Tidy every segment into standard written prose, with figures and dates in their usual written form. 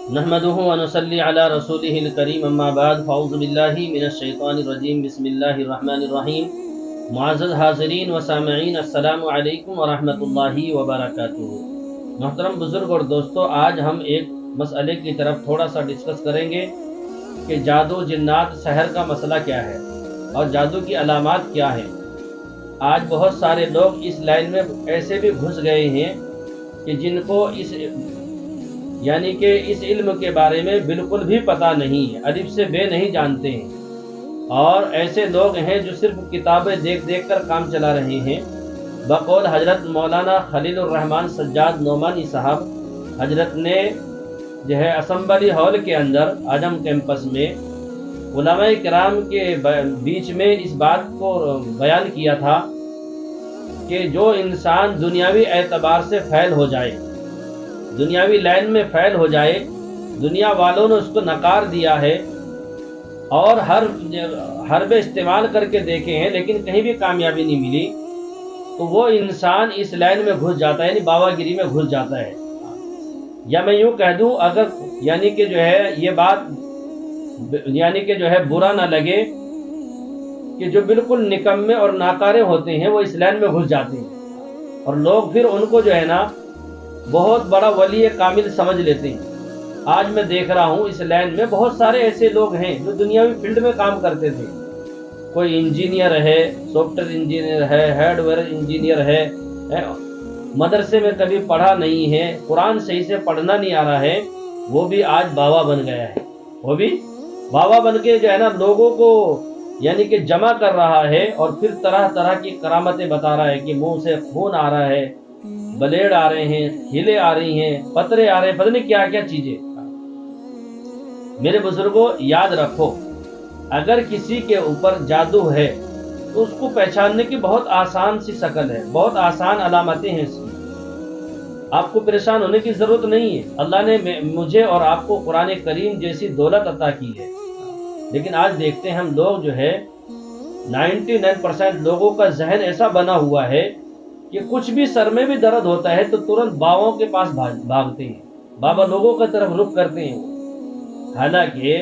نحمده ونصلي على رسوله الكريم اما بعد فاعوذ بالله من الشیطان الرجیم بسم اللہ الرحمن الرحیم۔ معزز حاضرین و سامعین، السلام علیکم ورحمۃ اللہ وبرکاتہ۔ محترم بزرگ اور دوستو، آج ہم ایک مسئلے کی طرف تھوڑا سا ڈسکس کریں گے کہ جادو، جنات، سحر کا مسئلہ کیا ہے اور جادو کی علامات کیا ہیں۔ آج بہت سارے لوگ اس لائن میں ایسے بھی گھس گئے ہیں کہ جن کو اس علم کے بارے میں بالکل بھی پتہ نہیں ہے، الف سے بے نہیں جانتے ہیں، اور ایسے لوگ ہیں جو صرف کتابیں دیکھ دیکھ کر کام چلا رہے ہیں۔ بقول حضرت مولانا خلیل الرحمن سجاد نعمانی صاحب، حضرت نے اسمبلی ہال کے اندر اعظم کیمپس میں علماء کرام کے بیچ میں اس بات کو بیان کیا تھا کہ جو انسان دنیاوی اعتبار سے فیل ہو جائے، دنیاوی لائن میں فیل ہو جائے، دنیا والوں نے اس کو نکار دیا ہے اور ہر حربے استعمال کر کے دیکھے ہیں لیکن کہیں بھی کامیابی نہیں ملی، تو وہ انسان اس لائن میں گھس جاتا ہے، یعنی باوا گیری میں گھس جاتا ہے۔ یا میں یوں کہہ دوں، اگر یہ بات برا نہ لگے کہ جو بالکل نکمے اور ناکارے ہوتے ہیں وہ اس لائن میں گھس جاتے ہیں اور لوگ پھر ان کو بہت بڑا ولی کامل سمجھ لیتے ہیں۔ آج میں دیکھ رہا ہوں اس لائن میں بہت سارے ایسے لوگ ہیں جو دنیاوی فیلڈ میں کام کرتے تھے، کوئی انجینئر ہے، سافٹ ویئر انجینئر ہے، ہارڈ ویئر انجینئر ہے، مدرسے میں کبھی پڑھا نہیں ہے، قرآن صحیح سے پڑھنا نہیں آ رہا ہے، وہ بھی آج باوا بن گیا ہے۔ وہ بھی باوا بن کے لوگوں کو جمع کر رہا ہے اور پھر طرح طرح کی کرامتیں بتا رہا ہے کہ منہ سے خون آ رہا ہے، بلیڈ آ رہے ہیں، ہیلے آ رہی ہیں، پترے آ رہے ہیں، پتہ نہیں کیا کیا چیزیں۔ میرے بزرگوں، یاد رکھو، اگر کسی کے اوپر جادو ہے تو اس کو پہچاننے کی بہت آسان سی شکل ہے، بہت آسان علامتیں ہیں اس کی۔ آپ کو پریشان ہونے کی ضرورت نہیں ہے۔ اللہ نے مجھے اور آپ کو قرآن کریم جیسی دولت عطا کی ہے، لیکن آج دیکھتے ہیں ہم لوگ 99% لوگوں کا ذہن ایسا بنا ہوا ہے کہ کچھ بھی سر میں بھی درد ہوتا ہے تو ترنت باواؤں کے پاس بھاگتے ہیں، بابا لوگوں کی طرف رخ کرتے ہیں۔ حالانکہ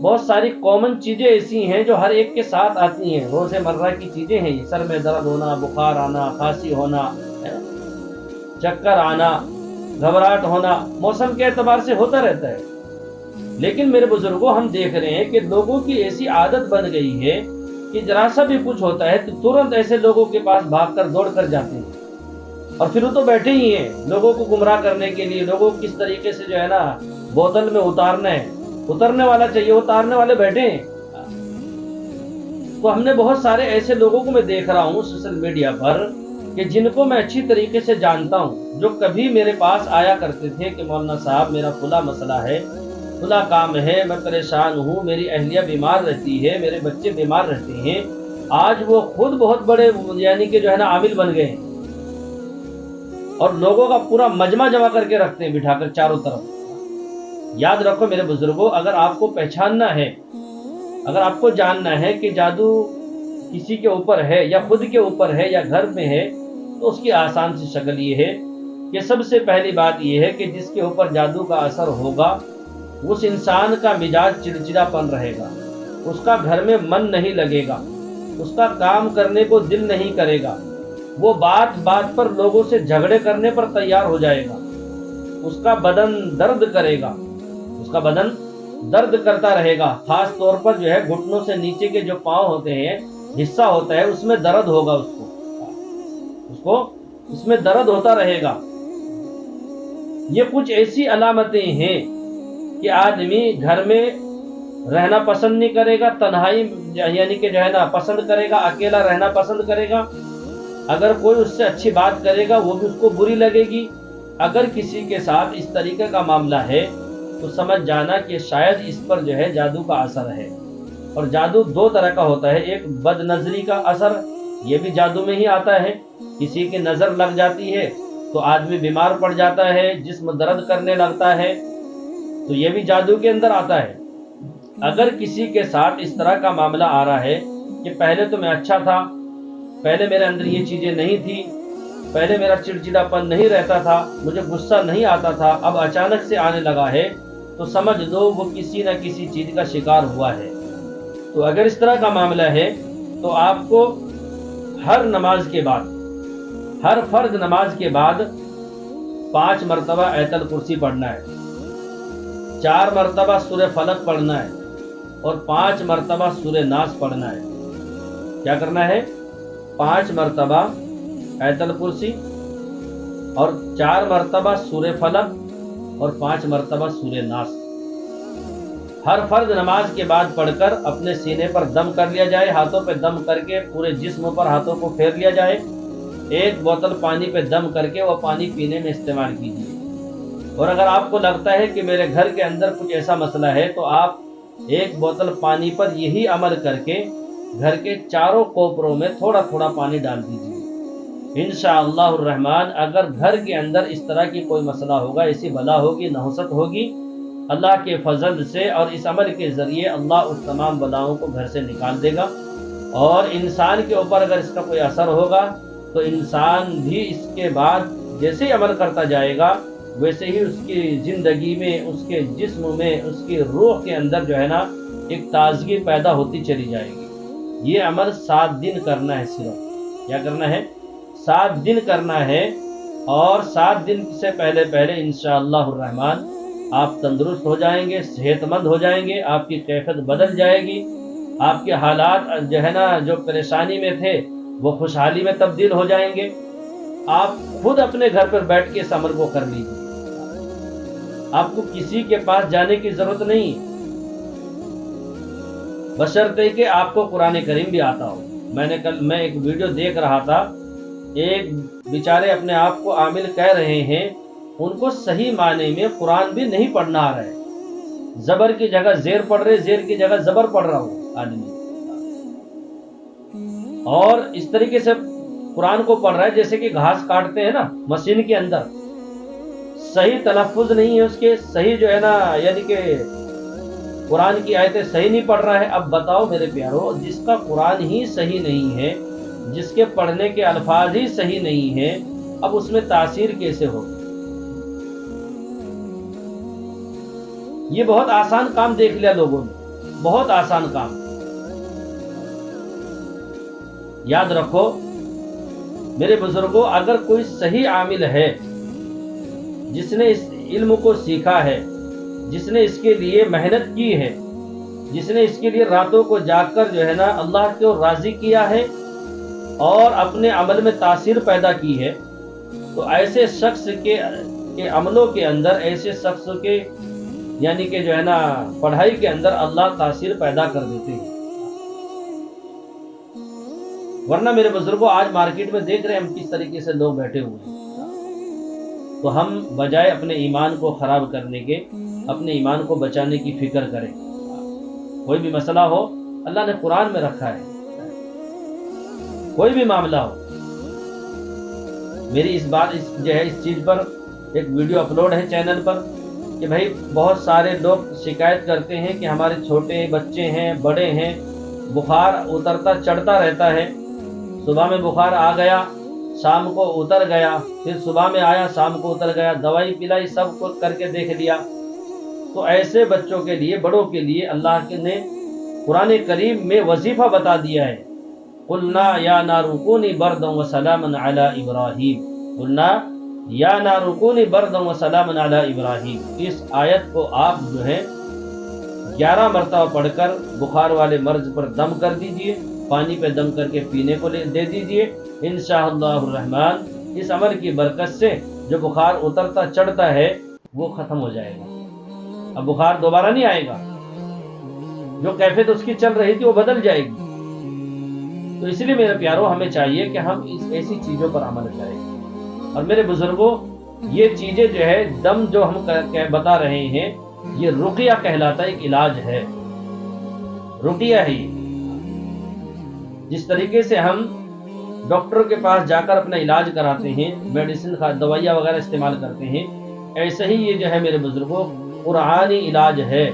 بہت ساری کامن چیزیں ایسی ہیں جو ہر ایک کے ساتھ آتی ہیں، روز مرہ کی چیزیں ہیں، سر میں درد ہونا، بخار آنا، کھانسی ہونا، چکر آنا، گھبراہٹ ہونا، موسم کے اعتبار سے ہوتا رہتا ہے۔ لیکن میرے بزرگوں، ہم دیکھ رہے ہیں کہ لوگوں کی ایسی عادت بن گئی ہے کہ ذرا سا بھی کچھ ہوتا ہے تو ترنت ایسے لوگوں کے پاس بھاگ کر دوڑ کر جاتے ہیں، اور پھر وہ تو بیٹھے ہی ہیں لوگوں کو گمراہ کرنے کے لیے، لوگوں کو کس طریقے سے بوتل میں اتارنا ہے، اترنے والا چاہیے، اتارنے والے بیٹھے ہیں۔ تو ہم نے بہت سارے ایسے لوگوں کو میں دیکھ رہا ہوں سوشل میڈیا پر کہ جن کو میں اچھی طریقے سے جانتا ہوں، جو کبھی میرے پاس آیا کرتے تھے کہ مولانا صاحب میرا فلاں مسئلہ ہے، فلاں کام ہے، میں پریشان ہوں، میری اہلیہ بیمار رہتی ہے، میرے بچے بیمار رہتے ہیں، آج وہ خود بہت بڑے عامل بن گئے ہیں اور لوگوں کا پورا مجمع جمع کر کے رکھتے ہیں بٹھا کر چاروں طرف۔ یاد رکھو میرے بزرگوں، اگر آپ کو پہچاننا ہے، اگر آپ کو جاننا ہے کہ جادو کسی کے اوپر ہے یا خود کے اوپر ہے یا گھر میں ہے، تو اس کی آسان سی شکل یہ ہے کہ سب سے پہلی بات یہ ہے کہ جس کے اوپر جادو کا اثر ہوگا اس انسان کا مزاج چڑچڑا پن رہے گا، اس کا گھر میں من نہیں لگے گا، اس کا کام کرنے کو دل نہیں کرے گا، وہ بات بات پر لوگوں سے جھگڑے کرنے پر تیار ہو جائے گا، اس کا بدن درد کرے گا، اس کا بدن درد کرتا رہے گا، خاص طور پر گھٹنوں سے نیچے کے جو پاؤں ہوتے ہیں، حصہ ہوتا ہے، اس میں درد ہوگا، اس کو اس میں درد ہوتا رہے گا۔ یہ کچھ ایسی علامتیں ہیں کہ آدمی گھر میں رہنا پسند نہیں کرے گا، تنہائی پسند کرے گا، اکیلا رہنا پسند کرے گا، اگر کوئی اس سے اچھی بات کرے گا وہ بھی اس کو بری لگے گی۔ اگر کسی کے ساتھ اس طریقے کا معاملہ ہے تو سمجھ جانا کہ شاید اس پر جادو کا اثر ہے۔ اور جادو دو طرح کا ہوتا ہے، ایک بد نظری کا اثر، یہ بھی جادو میں ہی آتا ہے، کسی کی نظر لگ جاتی ہے تو آدمی بیمار پڑ جاتا ہے، جسم درد کرنے لگتا ہے، تو یہ بھی جادو کے اندر آتا ہے۔ اگر کسی کے ساتھ اس طرح کا معاملہ آ رہا ہے کہ پہلے تو میں اچھا تھا، پہلے میرے اندر یہ چیزیں نہیں تھی، پہلے میرا چڑچڑاپن نہیں رہتا تھا، مجھے غصہ نہیں آتا تھا، اب اچانک سے آنے لگا ہے، تو سمجھ لو وہ کسی نہ کسی چیز کا شکار ہوا ہے۔ تو اگر اس طرح کا معاملہ ہے تو آپ کو ہر نماز کے بعد، ہر فرض نماز کے بعد 5 مرتبہ آیت الکرسی پڑھنا ہے، 4 مرتبہ سورہ فلق پڑھنا ہے اور 5 مرتبہ سورہ ناس پڑھنا ہے۔ کیا کرنا ہے؟ 5 مرتبہ آیت الکرسی اور 4 مرتبہ سورہ فلق اور 5 مرتبہ سورہ ناس ہر فرض نماز کے بعد پڑھ کر اپنے سینے پر دم کر لیا جائے، ہاتھوں پہ دم کر کے پورے جسم پر ہاتھوں کو پھیر لیا جائے۔ 1 بوتل پانی پہ دم کر کے وہ پانی پینے میں استعمال کیجیے۔ اور اگر آپ کو لگتا ہے کہ میرے گھر کے اندر کچھ ایسا مسئلہ ہے تو آپ 1 بوتل پانی پر یہی عمل کر کے گھر کے چاروں کوپروں میں تھوڑا تھوڑا پانی ڈال دیجیے۔ انشاءاللہ الرحمن اگر گھر کے اندر اس طرح کی کوئی مسئلہ ہوگا، ایسی بلا ہوگی، نحوست ہوگی، اللہ کے فضل سے اور اس عمل کے ذریعے اللہ اس تمام بلاؤں کو گھر سے نکال دے گا۔ اور انسان کے اوپر اگر اس کا کوئی اثر ہوگا تو انسان بھی اس کے بعد جیسے ہی عمل کرتا جائے گا ویسے ہی اس کی زندگی میں، اس کے جسم میں، اس کی روح کے اندر جو ہے نا ایک تازگی پیدا ہوتی چلی جائے گی۔ یہ عمل 7 دن کرنا ہے، صرف کیا کرنا ہے؟ 7 دن کرنا ہے۔ اور 7 دن سے پہلے انشاءاللہ الرحمن آپ تندرست ہو جائیں گے، صحت مند ہو جائیں گے، آپ کی کیفیت بدل جائے گی، آپ کے حالات جو ہے نا جو پریشانی میں تھے وہ خوشحالی میں تبدیل ہو جائیں گے۔ آپ خود اپنے گھر پر بیٹھ کے اس عمل کو کر لیجیے، آپ کو کسی کے پاس جانے کی ضرورت نہیں، بشرطے کہ آپ کو قرآن کریم بھی آتا ہو۔ میں ایک ویڈیو دیکھ رہا تھا، ایک بیچارے اپنے آپ کو عامل کہہ رہے ہیں، ان کو صحیح معنی میں قرآن بھی نہیں پڑھنا آ رہا ہے، زبر کی جگہ زیر پڑھ رہے، زیر کی جگہ زبر پڑھ رہا ہو آدمی، اور اس طریقے سے قرآن کو پڑھ رہا ہے جیسے کہ گھاس کاٹتے ہیں نا مشین کے اندر، صحیح تلفظ نہیں ہے اس کے، صحیح جو ہے نا یعنی کہ قرآن کی آیتیں صحیح نہیں پڑھ رہا ہے۔ اب بتاؤ میرے پیارو، جس کا قرآن ہی صحیح نہیں ہے، جس کے پڑھنے کے الفاظ ہی صحیح نہیں ہے، اب اس میں تاثیر کیسے ہوگی؟ یہ بہت آسان کام دیکھ لیا لوگوں نے، بہت آسان کام۔ یاد رکھو میرے بزرگوں، اگر کوئی صحیح عامل ہے جس نے اس علم کو سیکھا ہے، جس نے اس کے لیے محنت کی ہے، جس نے اس کے لیے راتوں کو جاگ کر جو ہے نا اللہ کو راضی کیا ہے اور اپنے عمل میں تاثیر پیدا کی ہے، تو ایسے شخص کے عملوں کے اندر، ایسے شخص کے یعنی کہ جو ہے نا پڑھائی کے اندر اللہ تاثیر پیدا کر دیتے ہیں۔ ورنہ میرے بزرگوں آج مارکیٹ میں دیکھ رہے ہیں ہم کس طریقے سے لوگ بیٹھے ہوئے ہیں، تو ہم بجائے اپنے ایمان کو خراب کرنے کے اپنے ایمان کو بچانے کی فکر کریں۔ کوئی بھی مسئلہ ہو اللہ نے قرآن میں رکھا ہے، کوئی بھی معاملہ ہو۔ میری اس چیز پر ایک ویڈیو اپلوڈ ہے چینل پر کہ بھائی بہت سارے لوگ شکایت کرتے ہیں کہ ہمارے چھوٹے بچے ہیں، بڑے ہیں، بخار اترتا چڑھتا رہتا ہے، صبح میں بخار آ گیا، شام کو اتر گیا، پھر صبح میں آیا، شام کو اتر گیا، دوائی پلائی، سب کچھ کر کے دیکھ لیا۔ تو ایسے بچوں کے لیے، بڑوں کے لیے اللہ نے قرآن کریم میں وظیفہ بتا دیا ہے، قلنا یا نار کونی بردا وسلاما علی ابراہیم، قلنا یا نار کونی بردا وسلاما علی ابراہیم۔ اس آیت کو آپ جو ہے 11 مرتبہ پڑھ کر بخار والے مرض پر دم کر دیجئے، پانی پہ دم کر کے پینے کو دے دیجئے، انشاءاللہ الرحمن اس عمل کی برکت سے جو بخار اترتا چڑھتا ہے وہ ختم ہو جائے گا، اب بخار دوبارہ نہیں آئے گا، جو کیفیت اس کی چل رہی تھی وہ بدل جائے گی۔ تو اس لیے میرے پیاروں ہمیں چاہیے کہ ہم ایسی چیزوں پر عمل کریں۔ اور میرے بزرگوں یہ چیزیں جو ہے دم جو ہم بتا رہے ہیں یہ رقیہ کہلاتا ہے، ایک علاج ہے، رقیہ ہے۔ جس طریقے سے ہم ڈاکٹر کے پاس جا کر اپنا علاج کراتے ہیں، میڈیسن دوائیاں وغیرہ استعمال کرتے ہیں، ایسے ہی یہ جو ہے میرے بزرگوں قرآنی علاج ہے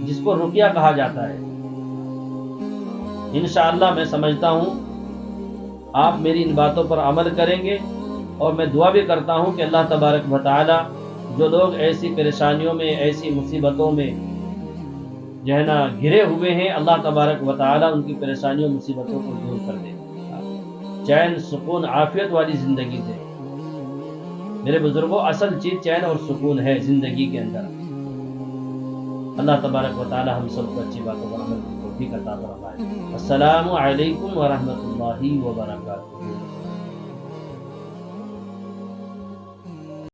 جس کو رقیہ کہا جاتا ہے۔ انشاءاللہ میں سمجھتا ہوں آپ میری ان باتوں پر عمل کریں گے، اور میں دعا بھی کرتا ہوں کہ اللہ تبارک و تعالی جو لوگ ایسی پریشانیوں میں، ایسی مصیبتوں میں جو ہے نا گھرے ہوئے ہیں، اللہ تبارک و تعالیٰ ان کی پریشانیوں مصیبتوں کو دور کر دے، چین سکون عافیت والی زندگی دے۔ میرے بزرگوں، اصل چیز چین اور سکون ہے زندگی کے اندر۔ اللہ تبارک و تعالیٰ ہم سب کو اچھی باتوں پر عمل کی توفیق عطا فرمائے۔ السلام علیکم ورحمۃ اللہ وبرکاتہ۔